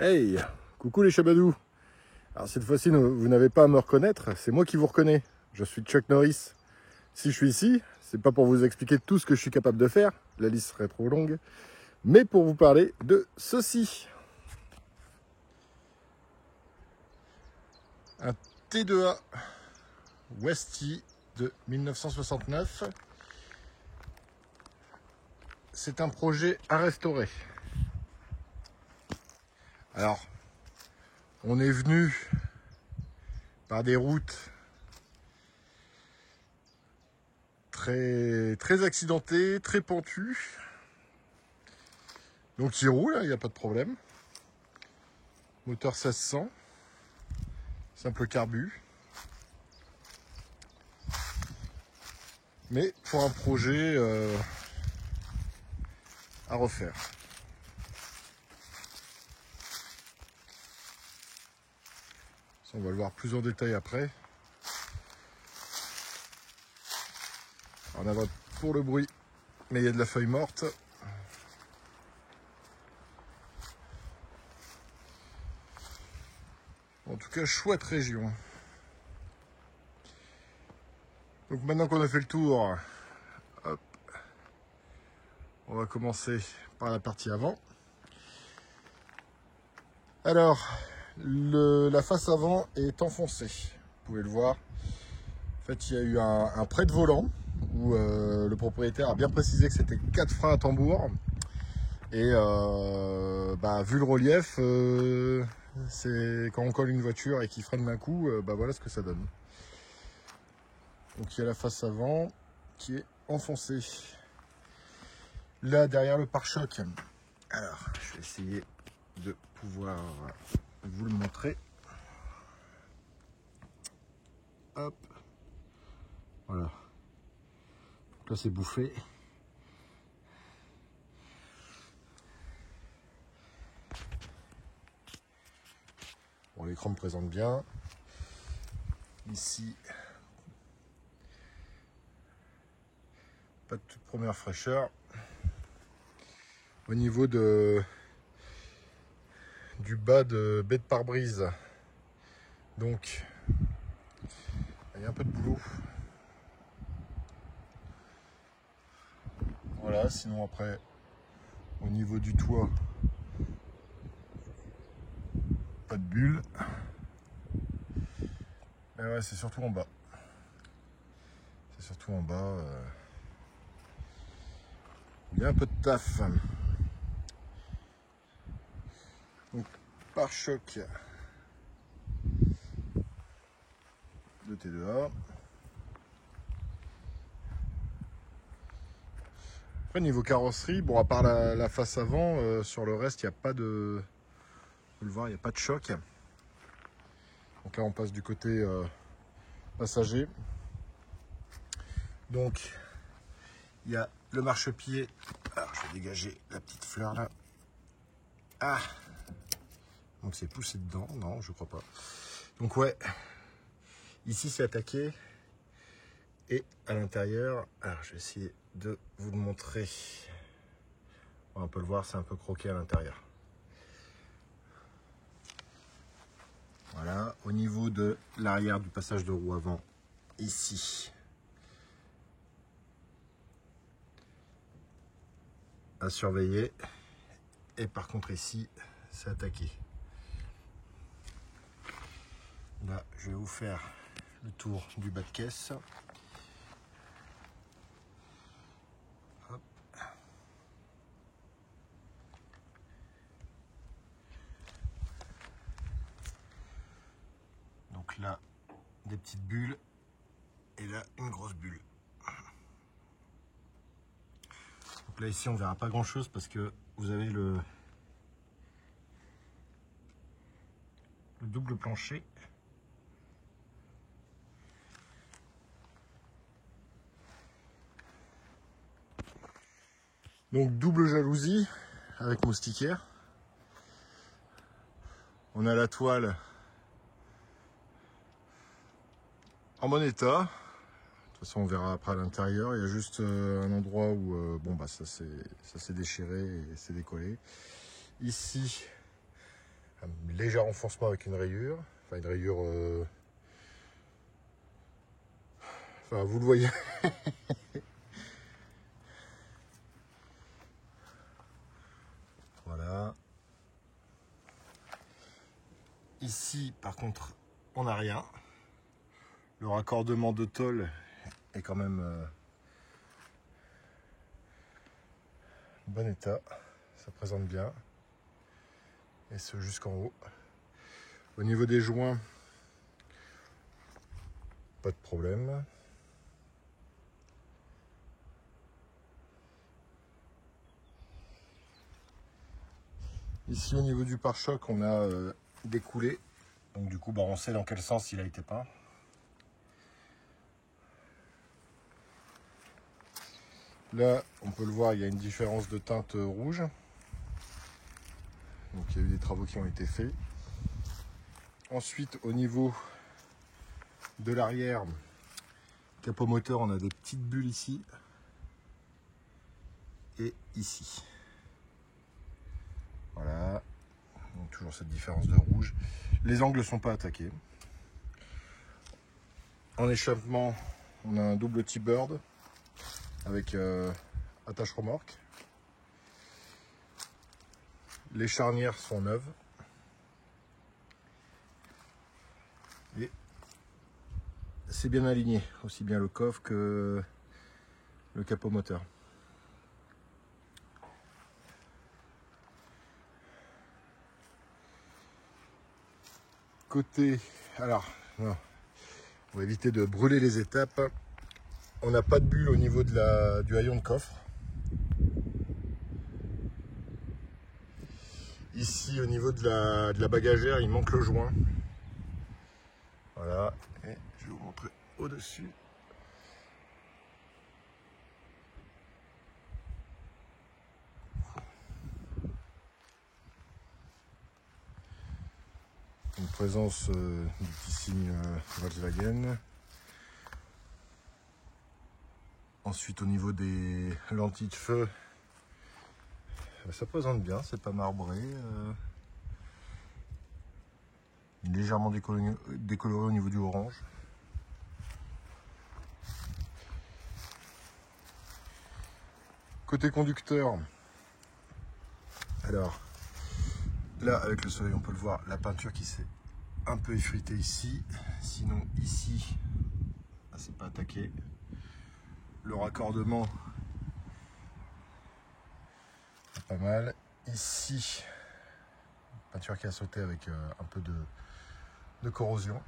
Hey, coucou les chabadous. Alors cette fois-ci, vous n'avez pas à me reconnaître, c'est moi qui vous reconnais. Je suis Chuck Norris. Si je suis ici, c'est pas pour vous expliquer tout ce que je suis capable de faire, la liste serait trop longue, mais pour vous parler de ceci. Un T2A Westy de 1969. C'est un projet à restaurer. Alors, on est venu par des routes très accidentées, très pentues. Donc il roule, il n'y a pas de problème. Moteur 1600, simple carbu. Mais pour un projet à refaire. Ça, on va le voir plus en détail après. On a pour le bruit, mais il y a de la feuille morte. En tout cas, chouette région. Donc maintenant qu'on a fait le tour, hop, on va commencer par la partie avant. Alors, la face avant est enfoncée, vous pouvez le voir. En fait, il y a eu un prêt de volant où le propriétaire a bien précisé que c'était 4 freins à tambour. Et vu le relief, c'est quand on colle une voiture et qu'il freine d'un coup, voilà ce que ça donne. Donc il y a la face avant qui est enfoncée. Là, derrière le pare-choc, alors je vais essayer de pouvoir vous le montrer. Hop, voilà. Donc là, c'est bouffé. Bon, l'écran me présente bien. Ici, pas de toute première fraîcheur. Au niveau du bas de baie de pare-brise, donc il y a un peu de boulot. Voilà, sinon après, au niveau du toit, pas de bulle. Mais ouais, c'est surtout en bas. C'est surtout en bas. Il y a un peu de taf. Donc, pare-choc de T2A. Après, niveau carrosserie, bon, à part la face avant, sur le reste, il n'y a pas de. Vous pouvez le voir, il n'y a pas de choc. Donc là, on passe du côté passager. Donc, il y a le marchepied. Alors, je vais dégager la petite fleur là. Ah! Donc, c'est poussé dedans. Non, je crois pas. Donc, ouais. Ici, c'est attaqué. Et à l'intérieur, alors je vais essayer de vous le montrer. On peut le voir, c'est un peu croqué à l'intérieur. Voilà, au niveau de l'arrière du passage de roue avant, ici, à surveiller. Et par contre ici, c'est attaqué. Là, je vais vous faire le tour du bas de caisse. Hop. Donc là, des petites bulles. Et là, une grosse bulle. Donc là, ici, on verra pas grand-chose parce que vous avez le double plancher. Donc double jalousie avec moustiquaire. On a la toile en bon état. De toute façon, on verra après à l'intérieur. Il y a juste un endroit où ça s'est déchiré et c'est décollé. Ici, léger renforcement avec une rayure. Enfin, une rayure... Enfin, vous le voyez. Voilà. Ici, par contre, on n'a rien. Le raccordement de tôle est quand même en bon état. Ça présente bien. Et ce jusqu'en haut. Au niveau des joints, pas de problème. Ici, au niveau du pare-choc, on a des coulées. Donc du coup, bah, on sait dans quel sens il a été peint. Là, on peut le voir, il y a une différence de teinte rouge. Donc il y a eu des travaux qui ont été faits. Ensuite, au niveau de l'arrière, capot moteur, on a des petites bulles ici et ici. Voilà. Donc toujours cette différence de rouge. Les angles ne sont pas attaqués. En échappement, on a un double T-Bird avec attache remorque. Les charnières sont neuves. Et c'est bien aligné, aussi bien le coffre que le capot moteur. Côté, alors, non, on va éviter de brûler les étapes. On n'a pas de bulle au niveau de du haillon de coffre. Ici, au niveau de la bagagère, il manque le joint. Voilà, et je vais vous montrer au-dessus. Une présence du petit signe Volkswagen. Ensuite, au niveau des lentilles de feu, ça présente bien, c'est pas marbré. Légèrement décoloré au niveau du orange. Côté conducteur, alors là avec le soleil on peut le voir, la peinture qui s'est un peu effritée ici. Sinon ici, c'est pas attaqué. Le raccordement, pas mal. Ici, peinture qui a sauté avec un peu de corrosion.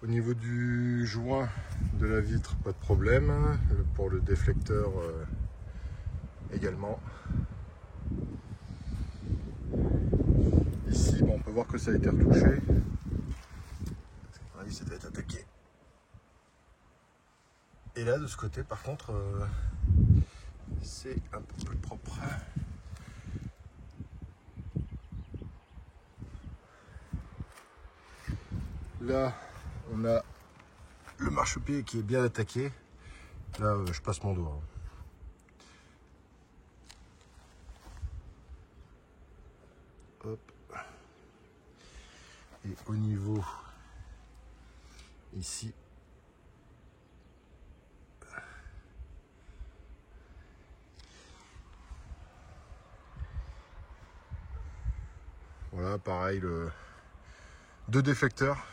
Au niveau du joint de la vitre, pas de problème. Pour le déflecteur également. Ici, bon, on peut voir que ça a été retouché. Ça devait être attaqué. Et là, de ce côté, par contre, c'est un peu plus propre. Là, on a le marchepied qui est bien attaqué. Là, je passe mon doigt. Hop. Et au niveau ici, voilà, pareil, deux déflecteurs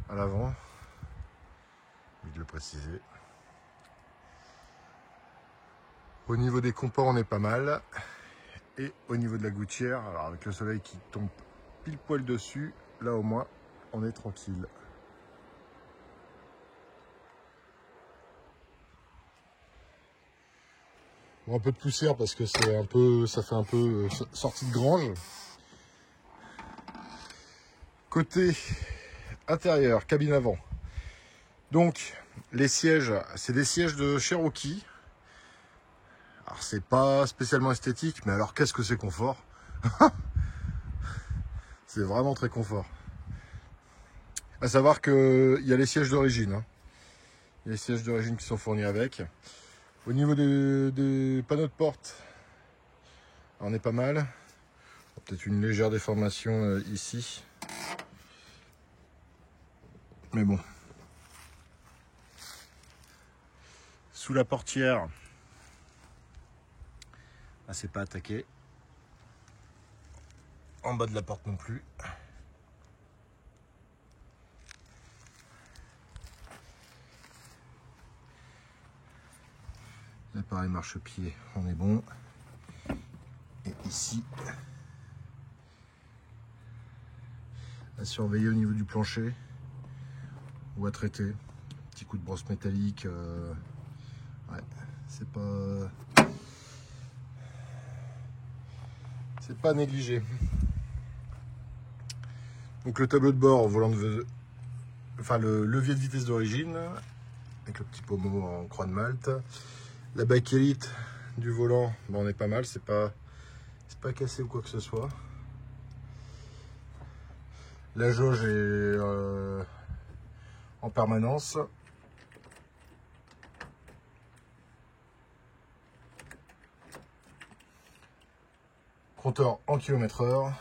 à l'avant, de le préciser. Au niveau des comports, on est pas mal. Et au niveau de la gouttière, alors avec le soleil qui tombe pile poil dessus, là au moins, on est tranquille. Bon, un peu de poussière parce que c'est un peu, ça fait un peu sortie de grange. Côté intérieur, cabine avant. Donc, les sièges, c'est des sièges de Cherokee. Alors, c'est pas spécialement esthétique, mais alors qu'est-ce que c'est confort. C'est vraiment très confort. À savoir qu'il y a les sièges d'origine. Hein. Il y a les sièges d'origine qui sont fournis avec. Au niveau des panneaux de porte, on est pas mal. Peut-être une légère déformation ici. Mais bon. Sous la portière, ah, c'est pas attaqué. En bas de la porte non plus. Là pareil, marchepied, on est bon. Et ici, à surveiller au niveau du plancher ou à traiter. Petit coup de brosse métallique. Ouais, c'est pas négligé. Donc le tableau de bord, volant de, enfin le levier de vitesse d'origine avec le petit pommeau en croix de Malte. La bakélite du volant, bon, on est pas mal, c'est pas cassé ou quoi que ce soit. La jauge est en permanence. Compteur en km/h.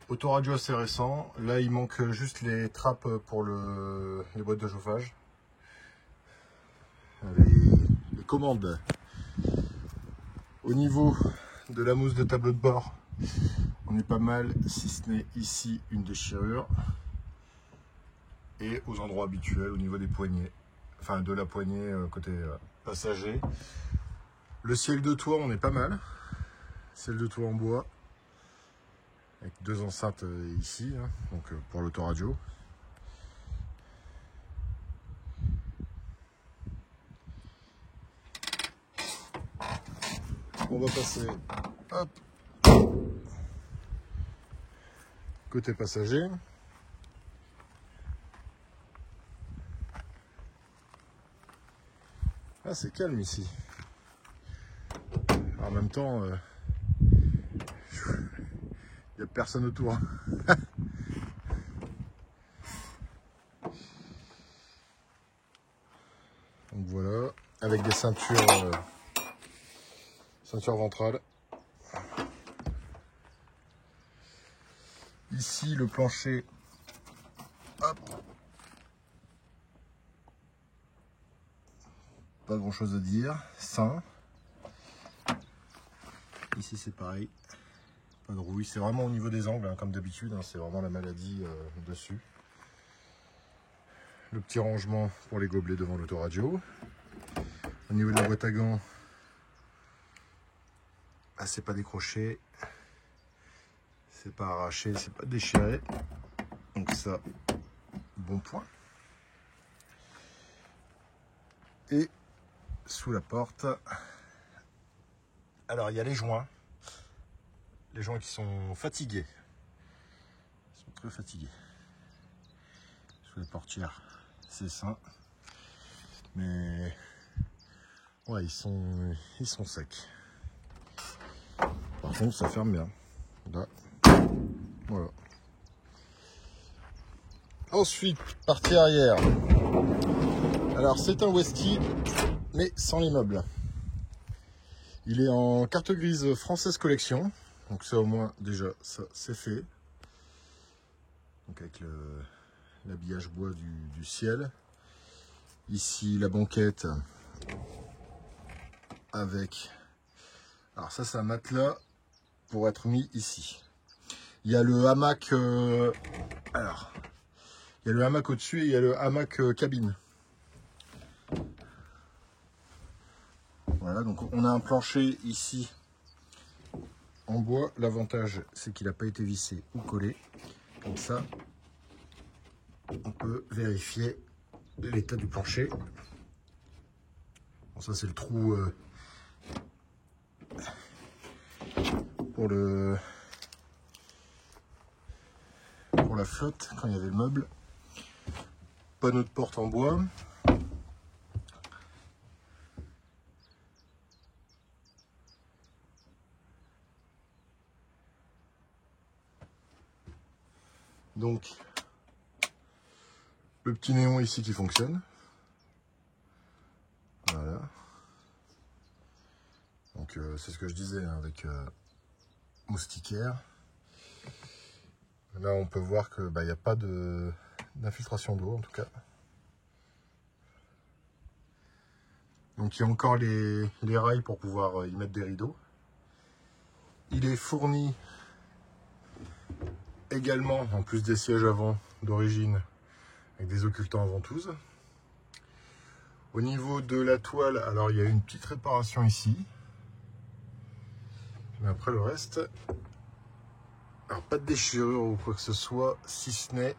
Autoradio assez récent. Là, il manque juste les trappes pour les boîtes de chauffage. Les commandes. Au niveau de la mousse de tableau de bord, on est pas mal, si ce n'est ici une déchirure. Et aux endroits habituels, au niveau des poignées. Enfin, de la poignée côté passager. Le ciel de toit, on est pas mal. Ciel de toit en bois. Avec deux enceintes ici, hein, donc pour l'autoradio. On va passer, hop, côté passager. Ah, c'est calme ici. En même temps, il n'y a personne autour. Donc voilà, avec des ceintures ventrales. Ici, le plancher, hop, pas grand chose à dire, sain. Ici c'est pareil, pas de rouille, c'est vraiment au niveau des angles, hein, comme d'habitude, hein, c'est vraiment la maladie dessus. Le petit rangement pour les gobelets devant l'autoradio. Au niveau de la boîte à gants, ah, c'est pas décroché, c'est pas arraché, c'est pas déchiré. Donc ça, bon point. Et sous la porte, alors il y a les joints qui sont fatigués. Ils sont très fatigués. Sous la portière, c'est ça. Mais ouais, ils sont secs. Par contre, ça ferme bien. Là, voilà. Ensuite, partie arrière. Alors, c'est un Westie, mais sans les meubles. Il est en carte grise française collection. Donc ça, au moins, déjà, ça, c'est fait. Donc avec l'habillage bois du ciel. Ici, la banquette avec... Alors ça, c'est un matelas pour être mis ici. Il y a le hamac... Alors, il y a le hamac au-dessus et il y a le hamac cabine. Voilà, donc on a un plancher ici en bois. L'avantage, c'est qu'il n'a pas été vissé ou collé. Comme ça, on peut vérifier l'état du plancher. Bon, ça, c'est le trou pour la flotte quand il y avait le meuble. Panneau de porte en bois. Donc, le petit néon ici qui fonctionne. Voilà. Donc, donc c'est ce que je disais hein, avec moustiquaire. Là on peut voir que il n'y a pas d'infiltration d'eau en tout cas. Donc il y a encore les rails pour pouvoir y mettre des rideaux. Il est fourni également, en plus des sièges avant d'origine, avec des occultants à ventouse. Au niveau de la toile, alors il y a une petite réparation ici. Mais après le reste, alors pas de déchirure ou quoi que ce soit, si ce n'est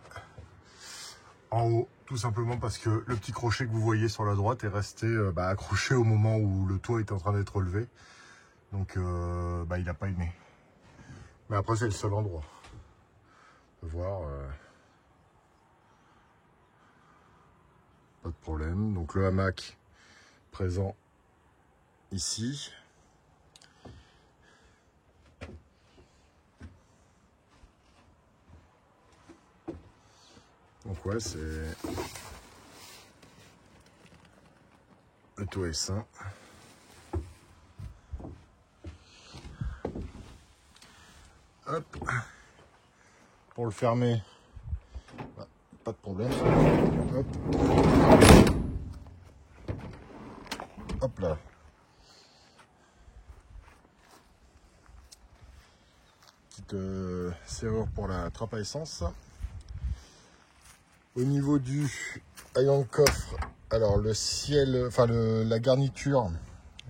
en haut, tout simplement parce que le petit crochet que vous voyez sur la droite est resté accroché au moment où le toit était en train d'être relevé. Donc il n'a pas aimé. Mais après c'est le seul endroit. On peut voir. Pas de problème. Donc le hamac présent ici. Donc ouais, c'est le toit est sain. Hop. Pour le fermer, pas de problème. Hop. Hop là. Petite serrure pour la trappe à essence. Au niveau du haillon de coffre, alors le ciel, enfin la garniture,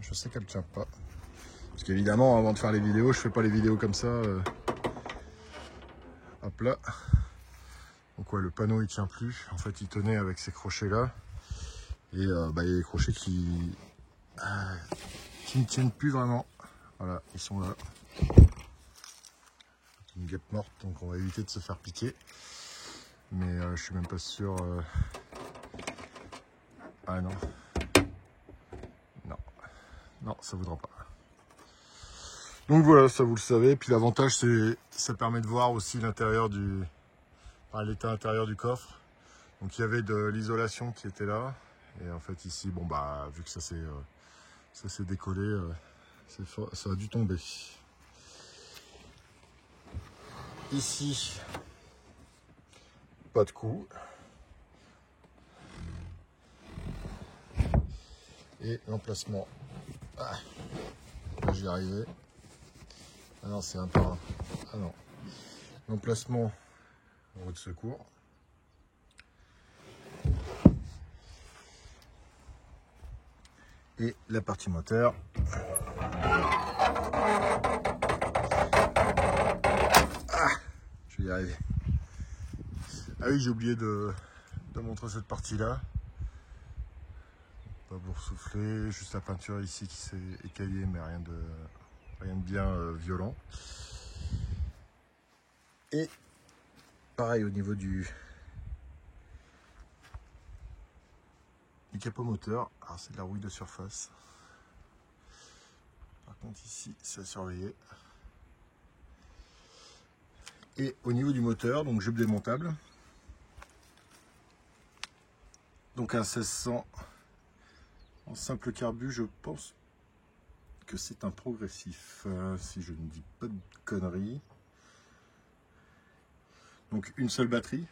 je sais qu'elle tient pas. Parce qu'évidemment, avant de faire les vidéos, je fais pas les vidéos comme ça. Hop là. Donc ouais, le panneau il tient plus. En fait, il tenait avec ces crochets là. Et il y a des crochets qui ne tiennent plus vraiment. Voilà, ils sont là. Une guêpe morte, donc on va éviter de se faire piquer. Mais je suis même pas sûr. Ah non. Non. Non, ça voudra pas. Donc voilà, ça vous le savez. Puis l'avantage, c'est ça permet de voir aussi l'intérieur l'état intérieur du coffre. Donc il y avait de l'isolation qui était là. Et en fait ici, bon vu que ça s'est décollé, ça a dû tomber. Ici, pas de coup. Et l'emplacement. Ah, j'y arrivais. Ah non, c'est un par un. Ah non. L'emplacement en roue de secours. Et la partie moteur. Ah, je vais y arriver. Ah oui, j'ai oublié de montrer cette partie-là. Pas pour souffler, juste la peinture ici qui s'est écaillée, mais rien de bien violent. Et pareil au niveau du capot moteur, alors c'est de la rouille de surface. Par contre ici c'est à surveiller. Et au niveau du moteur, donc jupe démontable. Donc un 1600 en simple carbu, je pense que c'est un progressif, si je ne dis pas de conneries. Donc une seule batterie.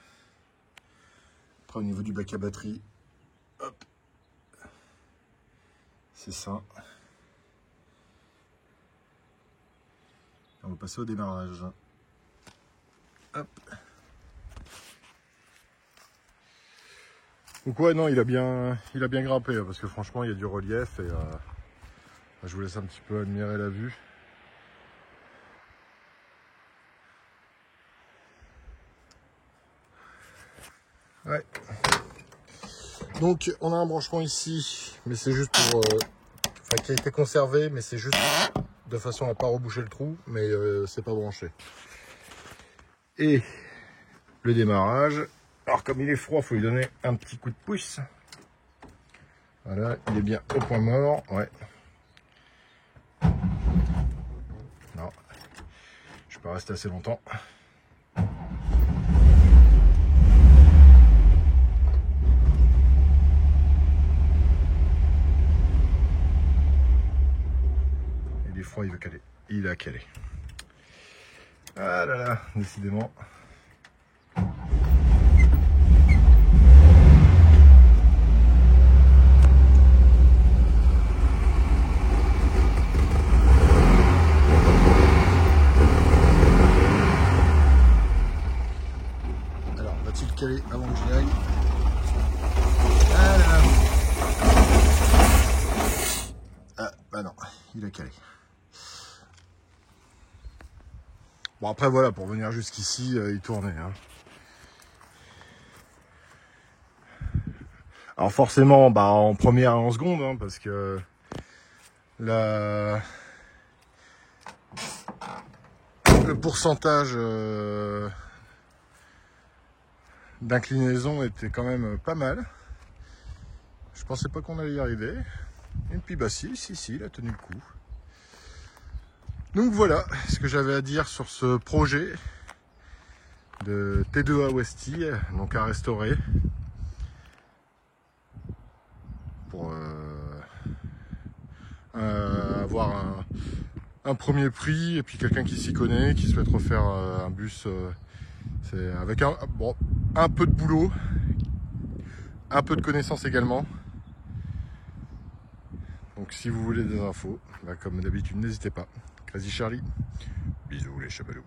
Après au niveau du bac à batterie, hop, c'est ça. On va passer au démarrage. Hop. Donc ouais, non, il a bien grimpé, parce que franchement il y a du relief et je vous laisse un petit peu admirer la vue. Ouais. Donc on a un branchement ici, mais c'est juste pour, qui a été conservé, mais c'est juste de façon à pas reboucher le trou, mais c'est pas branché. Et le démarrage. Alors comme il est froid, il faut lui donner un petit coup de pouce. Voilà, il est bien au point mort. Ouais. Non, je peux pas rester assez longtemps. fois il veut caler. Il a calé. Ah là là, décidément. Alors, va-t-il caler avant que j'y aille? Ah là là. Ah, bah non, il a calé. Bon après voilà, pour venir jusqu'ici, il tournait. Hein. Alors forcément, bah en première et en seconde, hein, parce que le pourcentage d'inclinaison était quand même pas mal. Je pensais pas qu'on allait y arriver. Et puis bah si, il a tenu le coup. Donc voilà ce que j'avais à dire sur ce projet de T2A Westy, donc à restaurer pour avoir un premier prix et puis quelqu'un qui s'y connaît, qui souhaite refaire un bus c'est avec un peu de boulot, un peu de connaissances également. Donc si vous voulez des infos, bah, comme d'habitude, n'hésitez pas. Crazy Charlie, bisous les chabalous.